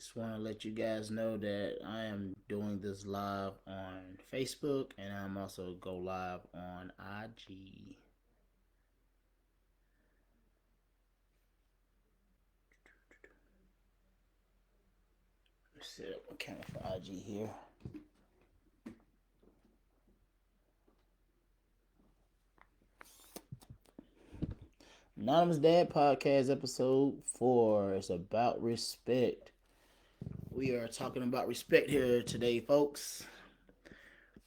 Just want to let you guys know that I am doing this live on Facebook and I'm also go live on IG. Set up my camera for IG here. Anonymous Dad Podcast episode 4. It's about respect. We are talking about respect here today, folks.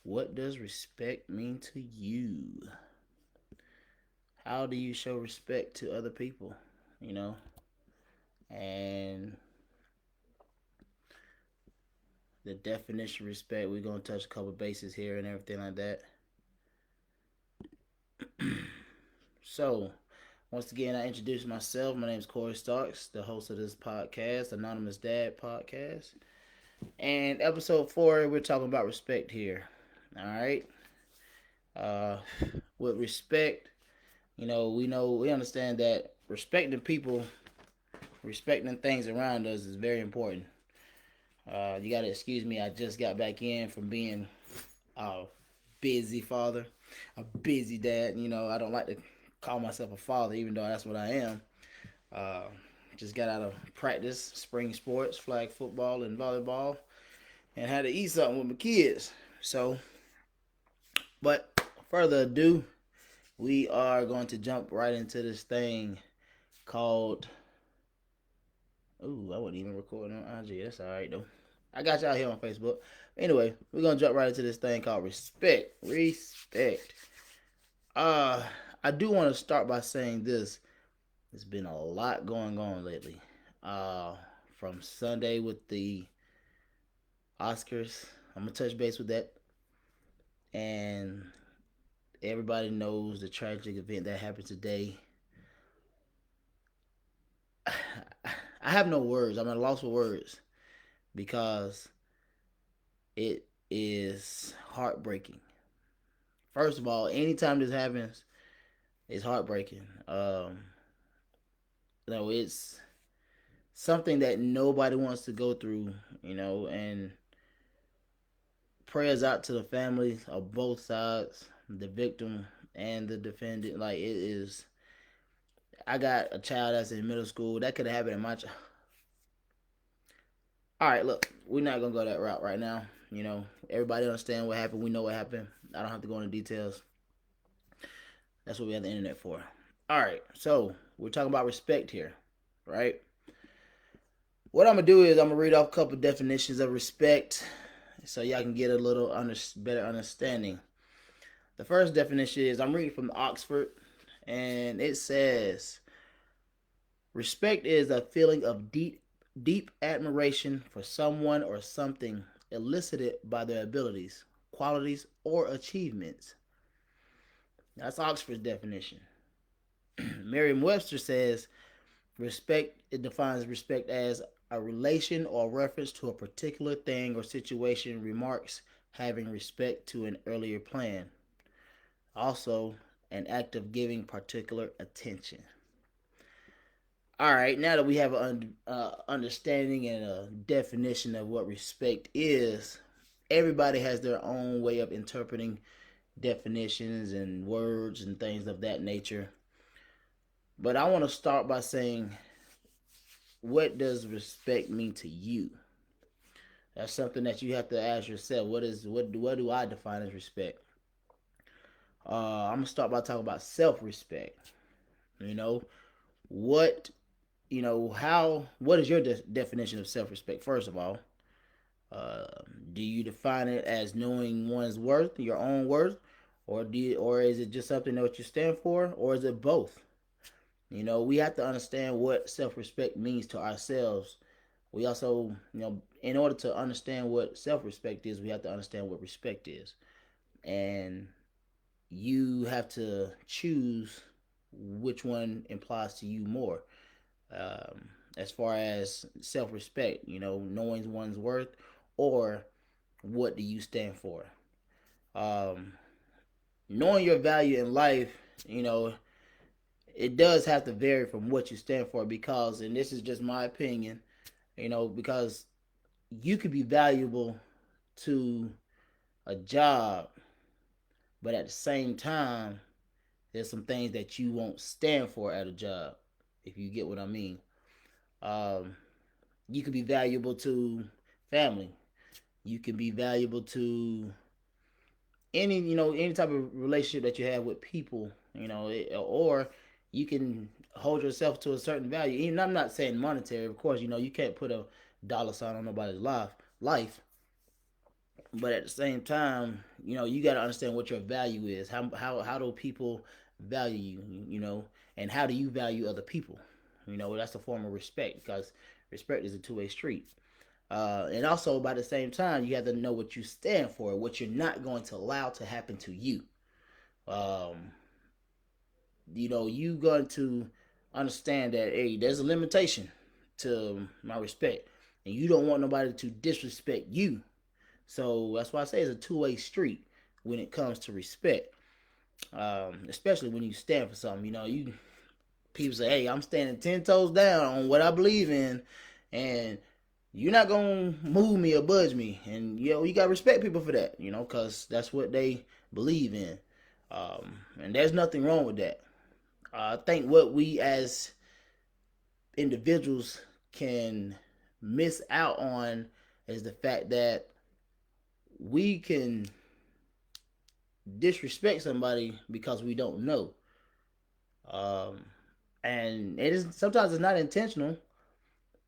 What does respect mean to you? How do you show respect to other people? You know, and the definition of respect. We're gonna touch a couple bases here and everything like that. So, once again, I introduce myself. My name is Corey Starks, the host of this podcast, Anonymous Dad Podcast. And episode 4, we're talking about respect here. All right. Uh, with respect, we understand that respecting people, respecting things around us is very important. You gotta excuse me. I just got back in from being a busy father, a busy dad. I don't like to call myself a father, even though that's what I am. Uh, just got out of practice, spring sports, flag football, and volleyball, and had to eat something with my kids. So, but further ado, we are going to jump right into this thing called. Ooh, I wasn't even recording on IG. That's all right though. I got y'all here on Facebook. Anyway, we're gonna jump right into this thing called respect. Respect. Uh, I do want to start by saying this. There's been a lot going on lately. Uh, from Sunday with the Oscars, I'm gonna touch base with that, and everybody knows the tragic event that happened today. I have no words. I'm at a loss for words because it is heartbreaking. First of all, anytime this happens, it's heartbreaking. It's something that nobody wants to go through, and prayers out to the families of both sides, the victim and the defendant. Like, it is. I got a child that's in middle school. That could have happened in my. All right, look, we're not gonna go that route right now. Everybody understand what happened. We know what happened. I don't have to go into details. That's what we have the internet for. All right, so we're talking about respect here, right? What I'm gonna do is I'm gonna read off a couple definitions of respect, so y'all can get a little better understanding. The first definition is I'm reading from Oxford, and it says respect is a feeling of deep admiration for someone or something elicited by their abilities, qualities, or achievements. That's Oxford's definition. Merriam-Webster says respect, it defines respect as a relation or reference to a particular thing or situation, remarks having respect to an earlier plan. Also, an act of giving particular attention. All right, now that we have an understanding and a definition of what respect is, everybody has their own way of interpreting definitions and words and things of that nature. But I want to start by saying, what does respect mean to you? That's something that you have to ask yourself. What do I define as respect? I'm gonna start by talking about self-respect. You know what? How? What is your definition of self-respect? First of all, uh, do you define it as knowing one's worth, your own worth, or is it just something that you stand for, or is it both? We have to understand what self-respect means to ourselves. We also, in order to understand what self-respect is, we have to understand what respect is, and you have to choose which one implies to you more. As far as self-respect, knowing one's worth, or what do you stand for? Um, Knowing your value in life, it does have to vary from what you stand for because, and this is just my opinion, because you could be valuable to a job, but at the same time, there's some things that you won't stand for at a job, if you get what I mean. Um, you could be valuable to family. You can be valuable to any type of relationship that you have with people. Or you can hold yourself to a certain value. Even I'm not saying monetary, of course. You can't put a dollar sign on nobody's life. But at the same time, you got to understand what your value is. How do people value you? And how do you value other people? That's a form of respect, because respect is a two-way street. And also, by the same time, you have to know what you stand for, what you're not going to allow to happen to you. Um, you going to understand that, hey, there's a limitation to my respect, and you don't want nobody to disrespect you. So that's why I say it's a two-way street when it comes to respect. Especially when you stand for something. You people say, "Hey, I'm standing 10 toes down on what I believe in," and you're not gonna move me or budge me. And you gotta respect people for that. Because that's what they believe in. And there's nothing wrong with that. I think what we as individuals can miss out on is the fact that we can disrespect somebody because we don't know. Um, and it is sometimes it's not intentional,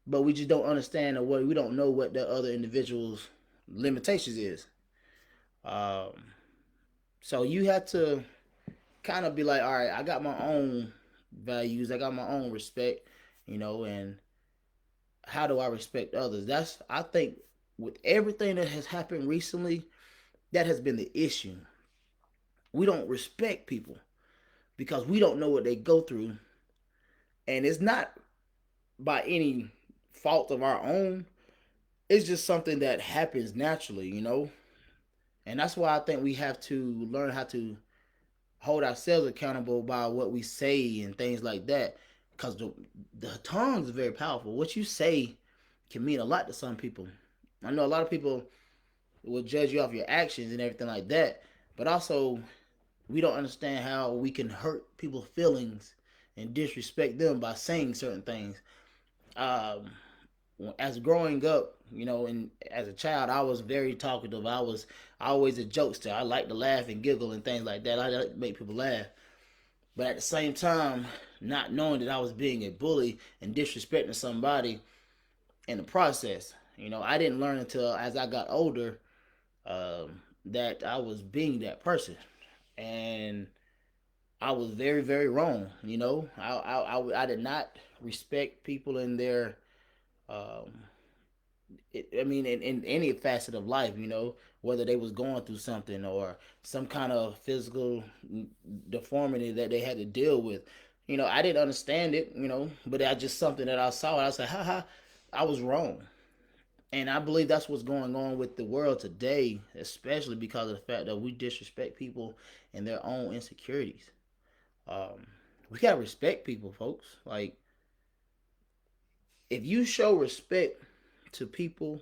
but we just don't understand, or what we don't know what the other individual's limitations is. Um, so you have to kind of be like, all right, I got my own values, I got my own respect, and how do I respect others? That's I think with everything that has happened recently, that has been the issue. We don't respect people because we don't know what they go through, and it's not by any fault of our own. It's just something that happens naturally. And that's why I think we have to learn how to hold ourselves accountable by what we say and things like that. Because the tongue is very powerful. What you say can mean a lot to some people. I know a lot of people will judge you off your actions and everything like that, but also we don't understand how we can hurt people's feelings and disrespect them by saying certain things. Um, as growing up, and as a child, I was very talkative. I was always a jokester. I like to laugh and giggle and things like that. I like to make people laugh. But at the same time, not knowing that I was being a bully and disrespecting somebody in the process, I didn't learn until as I got older, that I was being that person, and I was very, very wrong. I did not respect people in their um, in any facet of life, whether they was going through something or some kind of physical deformity that they had to deal with. I didn't understand it, but that's just something that I saw. And I said, ha, I was wrong. And I believe that's what's going on with the world today, especially because of the fact that we disrespect people and their own insecurities. Um, we gotta respect people, folks. Like, if you show respect to people,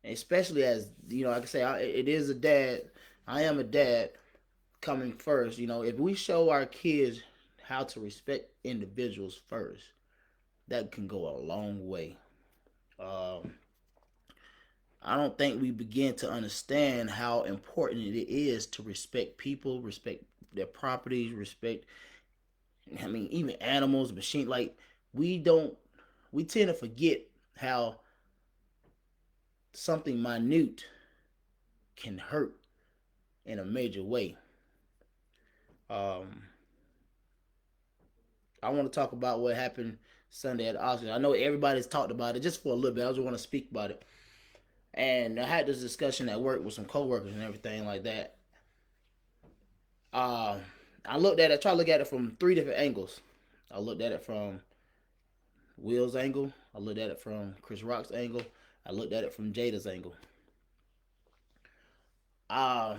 especially as like I say, it is a dad. I am a dad coming first. If we show our kids how to respect individuals first, that can go a long way. Um, I don't think we begin to understand how important it is to respect people, respect their properties, respect. I mean, even animals, machine. Like we don't. We tend to forget how something minute can hurt in a major way. Um, I want to talk about what happened Sunday at the Oscars. I know everybody's talked about it just for a little bit. I just want to speak about it. And I had this discussion at work with some coworkers and everything like that. Uh, I looked at it, tried to look at it from three different angles. I looked at it from Will's angle. I looked at it from Chris Rock's angle. I looked at it from Jada's angle. Uh,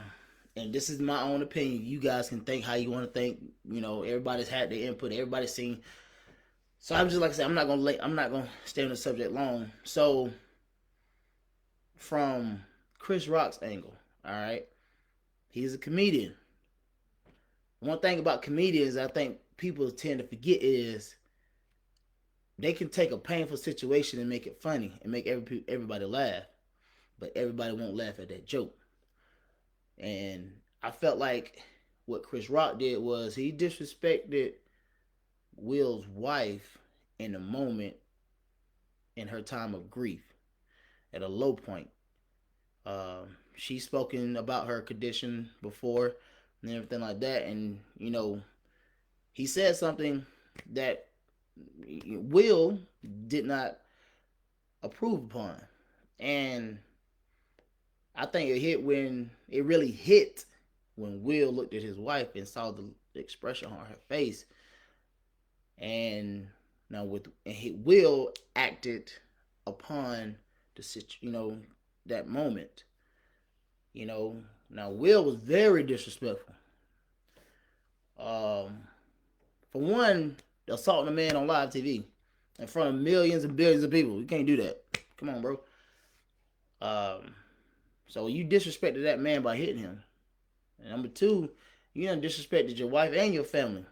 and this is my own opinion. You guys can think how you want to think. Everybody's had their input. Everybody's seen So I'm just like I said, I'm not gonna stay on the subject long. So from Chris Rock's angle, all right, he's a comedian. One thing about comedians, I think people tend to forget is they can take a painful situation and make it funny and make everybody laugh, but everybody won't laugh at that joke. And I felt like what Chris Rock did was he disrespected Will's wife in the moment in her time of grief at a low point. She's spoken about her condition before and everything like that, and he said something that Will did not approve upon, and I think it really hit when Will looked at his wife and saw the expression on her face, and now Will acted upon that moment. Now Will was very disrespectful. For one, assaulting a man on live TV in front of millions and billions of people. You can't do that. Come on, bro. So you disrespected that man by hitting him. And number two, you done disrespected your wife and your family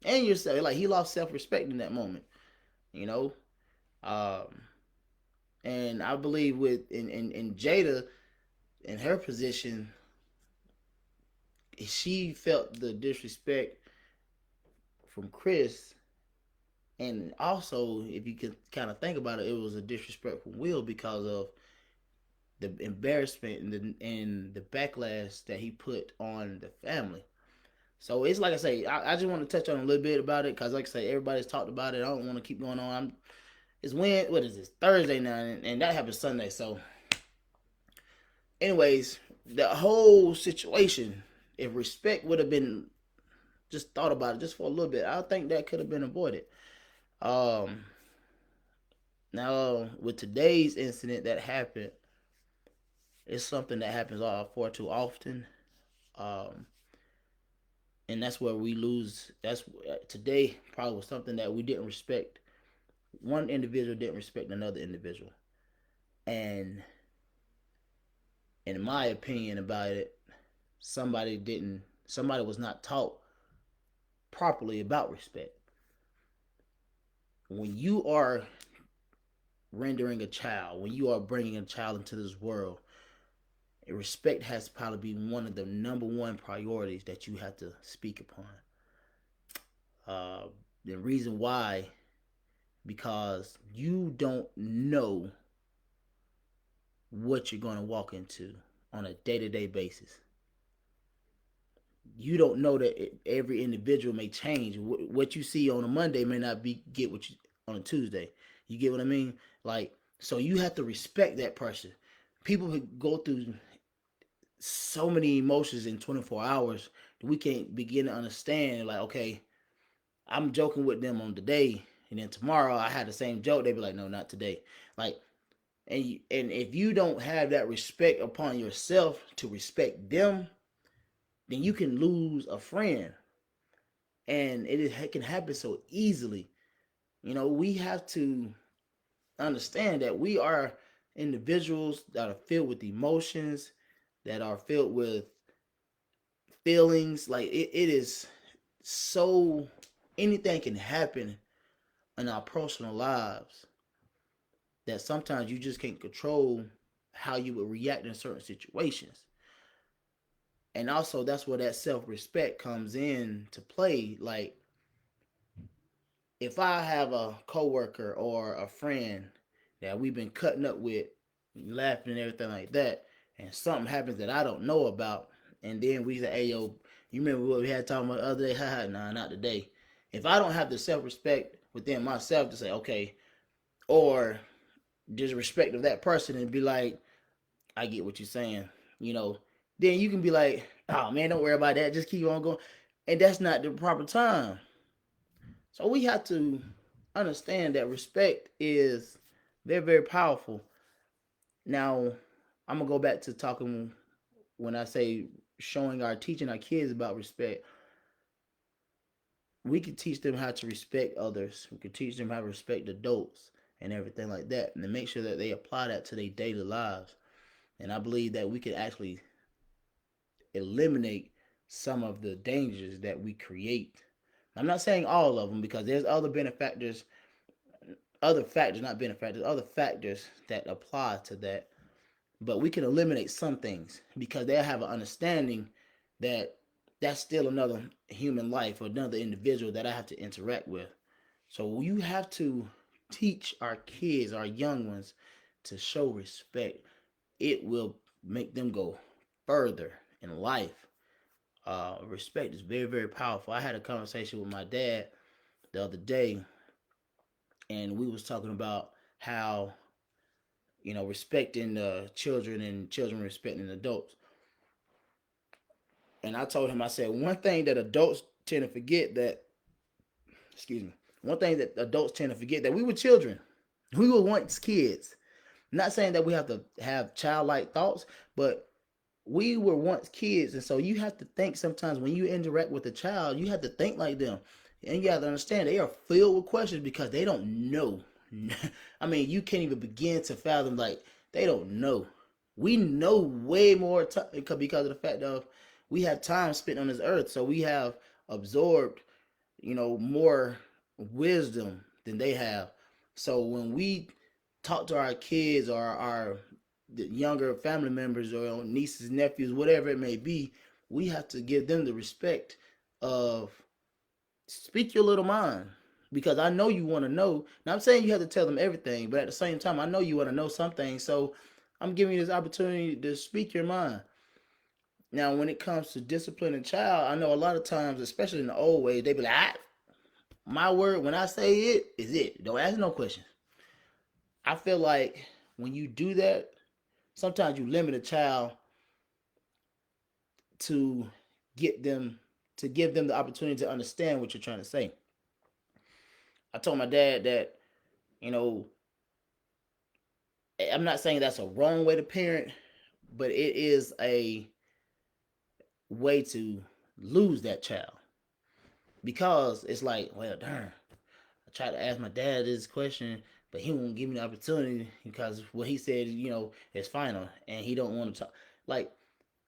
and yourself. Like, he lost self-respect in that moment. You know, and I believe in Jada, in her position, she felt the disrespect from Chris, and also, if you could kind of think about it, it was a disrespect from Will because of the embarrassment and the backlash that he put on the family. So it's like I say, I just want to touch on a little bit about it because, like I say, everybody's talked about it. I don't want to keep going on. It's what is this, Thursday now, and that happened Sunday. So, anyways, the whole situation, if respect would have been just thought about it just for a little bit, I think that could have been avoided. Now with today's incident that happened, it's something that happens far too often. And that's where we lose. That's today probably was something that we didn't respect. One individual didn't respect another individual, and in my opinion about it, somebody didn't. Somebody was not taught properly about respect. When you are rendering a child, when you are bringing a child into this world, respect has to probably be one of the number one priorities that you have to speak upon. The reason why, because you don't know what you're going to walk into on a day-to-day basis. You don't know that every individual may change. What you see on a Monday may not get what you on a Tuesday. You get what I mean? Like, so you have to respect that person. People go through so many emotions in 24 hours that we can't begin to understand. Like, okay, I'm joking with them on the day, and then tomorrow I had the same joke. They be like, no, not today. Like, and if you don't have that respect upon yourself to respect them, then you can lose a friend, and it can happen so easily. We have to understand that we are individuals that are filled with emotions, that are filled with feelings. Like, it is so, anything can happen in our personal lives that sometimes you just can't control how you would react in certain situations. And also, that's where that self-respect comes in to play. Like, if I have a coworker or a friend that we've been cutting up with, laughing and everything like that, and something happens that I don't know about, and then we say, hey, yo, you remember what we had talking about the other day? Haha, nah, not today. If I don't have the self-respect within myself to say, okay, or just respect of that person and be like, I get what you're saying, then you can be like, oh man, don't worry about that. Just keep on going. And that's not the proper time. So we have to understand that respect is very, very powerful. Now, I'm going to go back to talking when I say teaching our kids about respect. we can teach them how to respect others. We can teach them how to respect adults and everything like that, and to make sure that they apply that to their daily lives. And I believe that we can actually eliminate some of the dangers that we create. I'm not saying all of them because there's other benefactors, other factors, not benefactors, other factors that apply to that. But we can eliminate some things because they'll have an understanding that that's still another human life or another individual that I have to interact with. So you have to teach our kids, our young ones, to show respect. It will make them go further in life. Respect is very, very powerful. I had a conversation with my dad the other day, and we was talking about how respecting children and children respecting adults. And I told him, I said, one thing that adults tend to forget that, excuse me, one thing that adults tend to forget that we were children. We were once kids. I'm not saying that we have to have childlike thoughts, but we were once kids. And so you have to think sometimes when you interact with a child, you have to think like them. And you have to understand they are filled with questions because they don't know. I mean, you can't even begin to fathom, like, they don't know. We know way more because of the fact of we have time spent on this earth. So we have absorbed, more wisdom than they have. So when we talk to our kids or our the younger family members or nieces, nephews, whatever it may be, we have to give them the respect of speak your little mind. Because I know you want to know. Now I'm saying you have to tell them everything, but at the same time, I know you want to know something. So I'm giving you this opportunity to speak your mind. Now, when it comes to disciplining a child, I know a lot of times, especially in the old ways, they be like, my word, when I say it, is it. Don't ask no questions. I feel like when you do that, sometimes you limit a child to get them to give them the opportunity to understand what you're trying to say. I told my dad that, you know, I'm not saying that's a wrong way to parent, but it is a way to lose that child. Because it's like, well, darn, I tried to ask my dad this question, but he won't give me the opportunity because what he said, is final, and he don't want to talk. Like,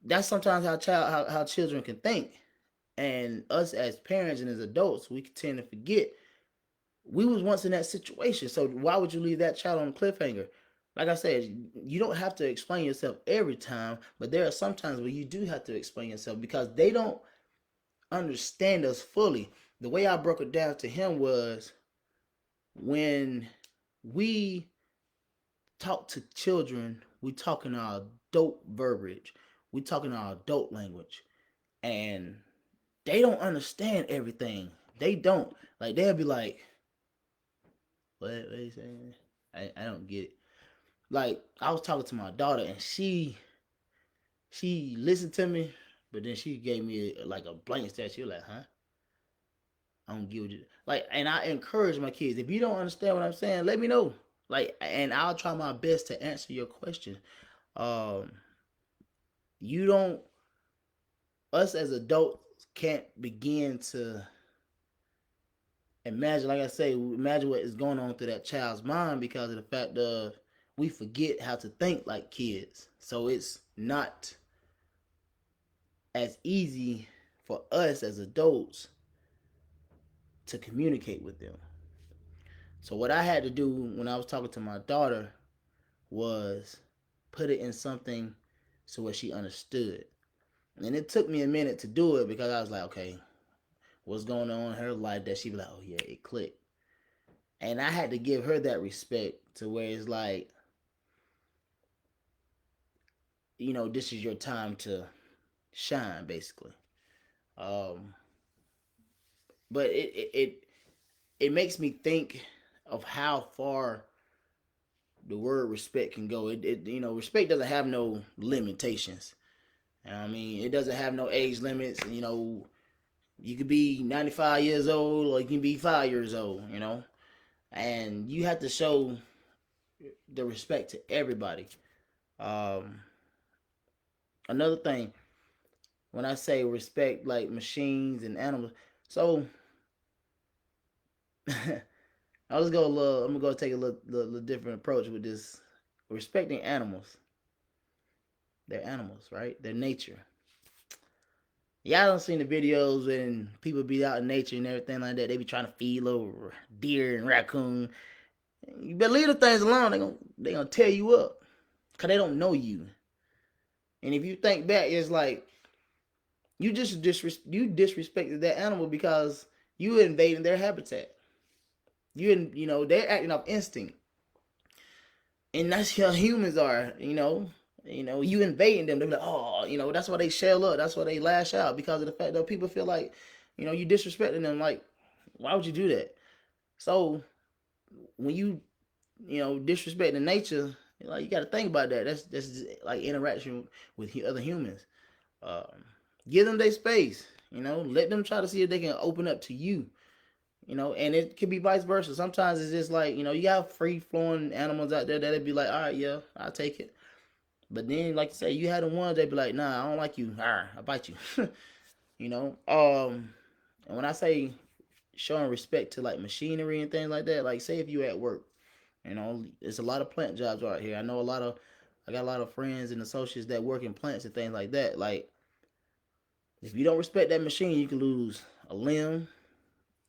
that's sometimes how children can think, and us as parents and as adults, we tend to forget we was once in that situation. So why would you leave that child on a cliffhanger? Like I said, you don't have to explain yourself every time, but there are some times where you do have to explain yourself because they don't understand us fully. The way I broke it down to him was when we talk to children, we talk in our adult verbiage, we talk in our adult language, and they don't understand everything. They don't. Like, they'll be like, what are you saying? I don't get it. Like, I was talking to my daughter, and she listened to me, but then she gave me like a blank stare. She was like, huh? I don't give you like, and I encourage my kids. If you don't understand what I'm saying, let me know. Like, and I'll try my best to answer your question. Um, you don't. Us as adults can't begin to imagine. Like I say, imagine what is going on through that child's mind because of the fact of we forget how to think like kids. So it's not as easy for us as adults to communicate with them. So what I had to do when I was talking to my daughter was put it in something so where she understood. And it took me a minute to do it because I was like, okay, what's going on in her life that she be like, oh yeah, it clicked. And I had to give her that respect to where it's like, this is your time to shine, basically. Um, but it makes me think of how far the word respect can go. Respect doesn't have no limitations. I mean, it doesn't have no age limits. You could be 95 years old or you can be 5 years old. And you have to show the respect to everybody. Um, Another thing, when I say respect, like machines and animals, so I'll just go a little. I'm gonna go take a little different approach with this. Respecting animals. They're animals, right? They're nature. Y'all don't seen the videos when people be out in nature and everything like that. They be trying to feed little deer and raccoon. You better leave the things alone. They gonna tear you up because they don't know you. And if you think back, it's like you you disrespected that animal because you invading their habitat. They're acting off instinct, and that's how humans are. You invading them. They're like, oh, that's why they shell up. That's why they lash out because of the fact that people feel like, you disrespecting them. Like, why would you do that? So when you disrespecting nature, like you got to think about that. That's like interaction with other humans. Um, Give them their space. Let them try to see if they can open up to you. And it could be vice versa. Sometimes it's just like, you got free flowing animals out there that'd be like, all right, yeah, I'll take it. But then, like you say, you had the ones that be like, nah, I don't like you. I'll bite you. you know. And when I say showing respect to like machinery and things like that, like say if you at work, it's a lot of plant jobs out here. I got a lot of friends and associates that work in plants and things like that. Like, if you don't respect that machine, you can lose a limb.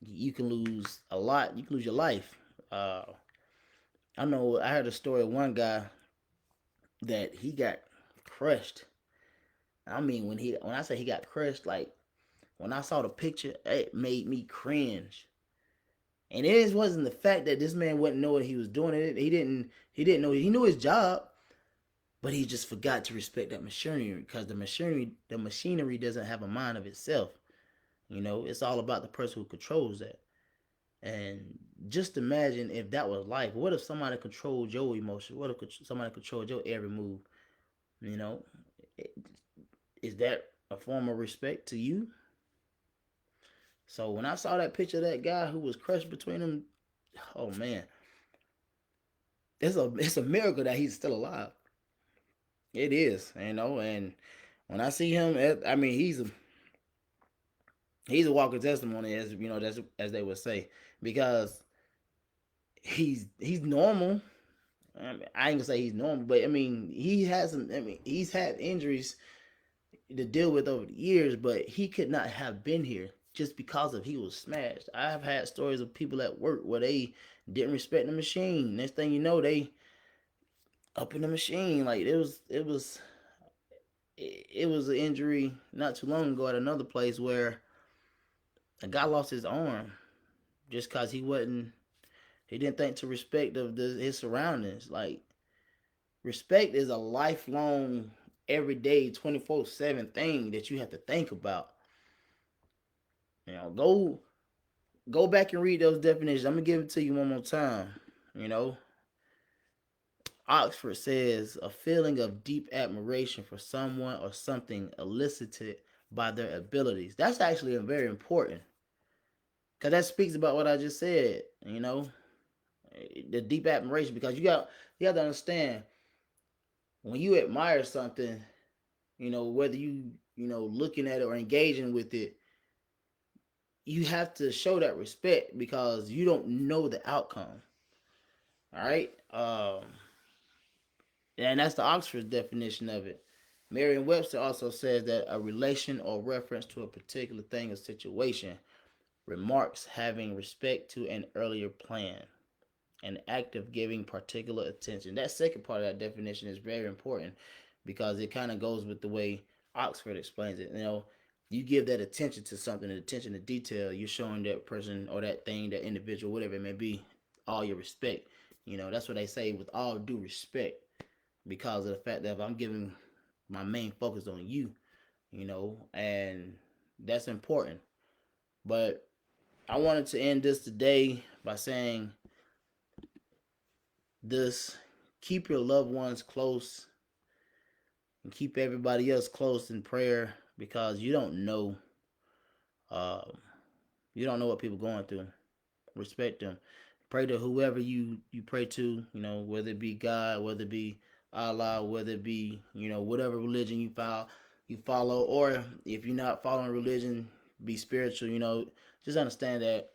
You can lose a lot. You can lose your life. Uh, I know I heard a story of one guy that he got crushed. I mean, when I say he got crushed, like when I saw the picture, it made me cringe. And it wasn't the fact that this man wouldn't know what he was doing. He didn't know. He knew his job, but he just forgot to respect that machinery because the machinery doesn't have a mind of itself. It's all about the person who controls that. And just imagine if that was life. What if somebody controlled your emotion? What if somebody controlled your every move? You know, is that a form of respect to you? So when I saw that picture of that guy who was crushed between them, oh man, it's a miracle that he's still alive. It is, and when I see him, I mean, he's a walking testimony, as they would say, because he's normal. I ain't gonna say he's normal, but I mean, he's had injuries to deal with over the years, but he could not have been here just because of he was smashed. I've had stories of people at work where they didn't respect the machine. Next thing you know, they up in the machine. Like it was an injury not too long ago at another place where a guy lost his arm just because he didn't think to respect his surroundings. Like, respect is a lifelong, everyday, 24/7 thing that you have to think about. Go back and read those definitions. I'm gonna give it to you one more time. You know, Oxford says a feeling of deep admiration for someone or something elicited by their abilities. That's actually very important because that speaks about what I just said. The deep admiration, because you have to understand when you admire something, whether looking at it or engaging with it, you have to show that respect because you don't know the outcome. All right. And that's the Oxford definition of it. Merriam-Webster also says that a relation or reference to a particular thing or situation, remarks having respect to an earlier plan, an act of giving particular attention. That second part of that definition is very important because it kind of goes with the way Oxford explains it. You give that attention to something, attention to detail, you're showing that person or that thing, that individual, whatever it may be, all your respect. That's what they say, with all due respect, because of the fact that if I'm giving my main focus on you, and that's important. But I wanted to end this today by saying this: keep your loved ones close and keep everybody else close in prayer because uh, you don't know what people are going through. Respect them. Pray to whoever you pray to, whether it be God, whether it be Allah, whether it be, whatever religion you follow, or if you're not following religion, be spiritual. Just understand that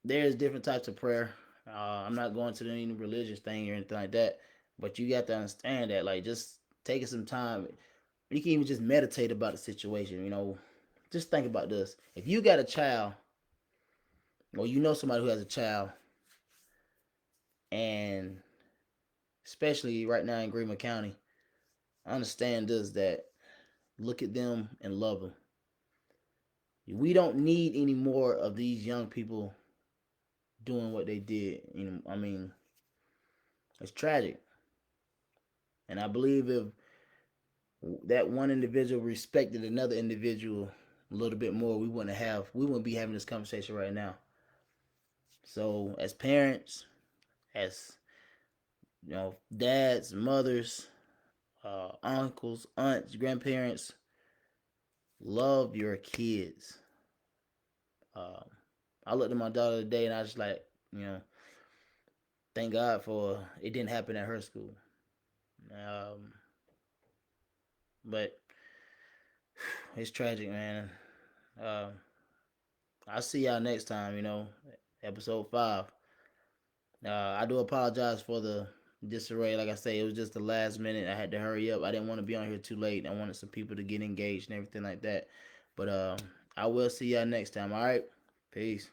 there's different types of prayer. I'm not going to any religious thing or anything like that, but you got to understand that, like, just taking some time. You can even just meditate about the situation. Just think about this: if you got a child, or you know somebody who has a child, and especially right now in Greenville County, understand this, that look at them and love them. We don't need any more of these young people doing what they did. I mean, it's tragic. And I believe if that one individual respected another individual a little bit more, we wouldn't be having this conversation right now. So as parents, as dads, mothers, uncles, aunts, grandparents, love your kids. Um, I looked at my daughter today and I was just like, you know, thank God for it didn't happen at her school. Um, but it's tragic, man. Uh, I'll see y'all next time. Episode 5. I do apologize for the disarray. Like I say, it was just the last minute. I had to hurry up. I didn't want to be on here too late. I wanted some people to get engaged and everything like that. But I will see y'all next time. All right, peace.